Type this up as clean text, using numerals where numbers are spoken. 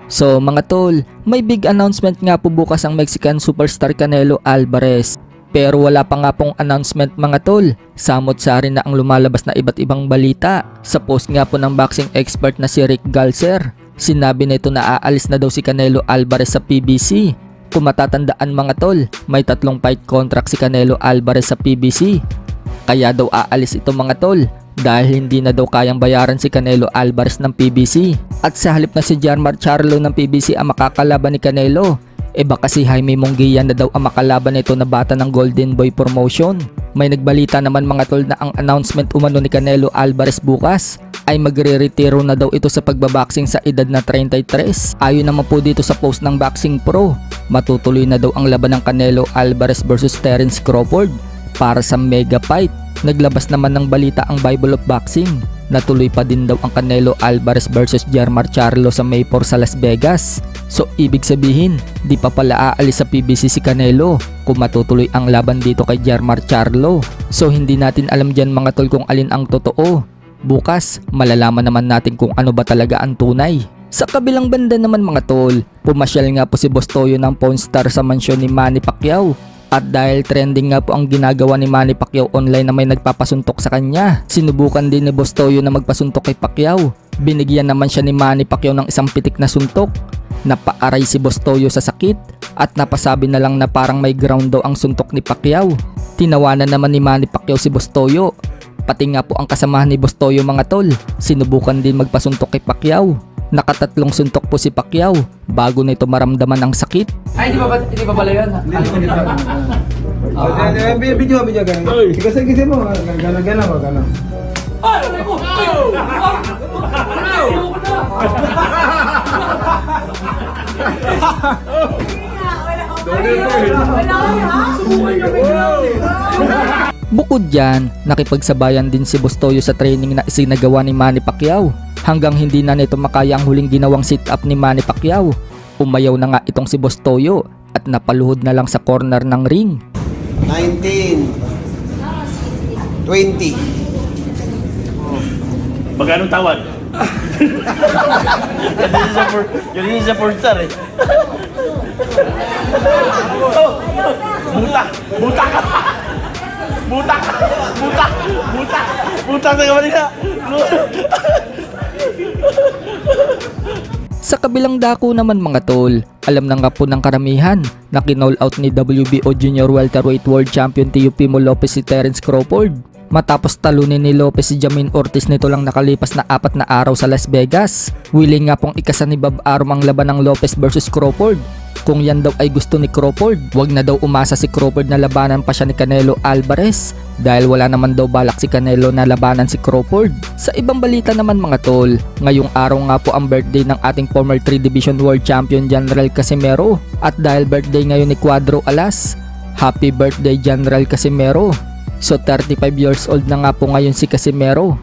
So mga tol, may big announcement nga po bukas ang Mexican superstar Canelo Alvarez. Pero wala pa nga pong announcement mga tol. Samot-sari na ang lumalabas na iba't ibang balita. Sa post nga po ng boxing expert na si Rick Galser, sinabi nito na aalis na daw si Canelo Alvarez sa PBC. Kung matatandaan mga tol, may 3 fight contract si Canelo Alvarez sa PBC. Kaya daw aalis ito mga tol dahil hindi na daw kayang bayaran si Canelo Alvarez ng PBC. At sa halip na si Jermar Charlo ng PBC ang makakalaban ni Canelo, baka si Jaime Munguia na daw ang makalaban nito na bata ng Golden Boy Promotion. May nagbalita naman mga tol na ang announcement umano ni Canelo Alvarez bukas ay magre-retiro na daw ito sa pagbaboxing sa edad na 33. Ayon naman po dito sa post ng Boxing Pro, matutuloy na daw ang laban ng Canelo Alvarez versus Terence Crawford para sa mega fight. Naglabas naman ng balita ang Bible of Boxing. Natuloy pa din daw ang Canelo Alvarez versus Jermar Charlo sa May 4 sa Las Vegas. So ibig sabihin, di pa pala aalis sa PBC si Canelo kung matutuloy ang laban dito kay Jermar Charlo. So hindi natin alam dyan mga tol kung alin ang totoo. Bukas, malalaman naman natin kung ano ba talaga ang tunay. Sa kabilang banda naman mga tol, pumasyal nga po si Boss Toyo ng Pawn Star sa mansyon ni Manny Pacquiao. At dahil trending nga po ang ginagawa ni Manny Pacquiao online na may nagpapasuntok sa kanya, sinubukan din ni Boss Toyo na magpasuntok kay Pacquiao. Binigyan naman siya ni Manny Pacquiao ng isang pitik na suntok. Napaaray si Boss Toyo sa sakit at napasabi na lang na parang may ground daw ang suntok ni Pacquiao. Tinawanan naman ni Manny Pacquiao si Boss Toyo. Pati nga po ang kasamahan ni Boss Toyo mga tol, sinubukan din magpasuntok kay Pacquiao. Nakatatlong suntok po si Pacquiao bago nito maramdaman ang sakit. Ay, hindi ba pala yun? Video ganun. Kasi mo, gana mo. Ay, aray ko! Bukod dyan, nakipagsabayan din si Boss Toyo sa training na isinagawa ni Manny Pacquiao. Hanggang hindi na nito makaya ang huling ginawang sit-up ni Manny Pacquiao. Umayaw na nga itong si Boss Toyo at napaluhod na lang sa corner ng ring. 19, 20. Magkano tawad? Yun sa portsar eh. Buta ka! Buta sa kamalina! Sa kabilang dako naman mga tol, alam na nga po ng karamihan na kinall out ni WBO Junior Welterweight World Champion Teofimo Lopez si Terence Crawford. Matapos talunin ni Lopez si Jamin Ortiz nito lang nakalipas na 4 na araw sa Las Vegas. Willing nga pong ikasa ni Bob Arum ang laban ng Lopez versus Crawford. Kung yan daw ay gusto ni Crawford, wag na daw umasa si Crawford na labanan pa siya ni Canelo Alvarez dahil wala naman daw balak si Canelo na labanan si Crawford. Sa ibang balita naman mga tol, ngayong araw nga po ang birthday ng ating former 3 Division World Champion General Casimero. At dahil birthday ngayon ni Cuadro Alas, happy birthday General Casimero. So 35 years old na nga po ngayon si Casimero.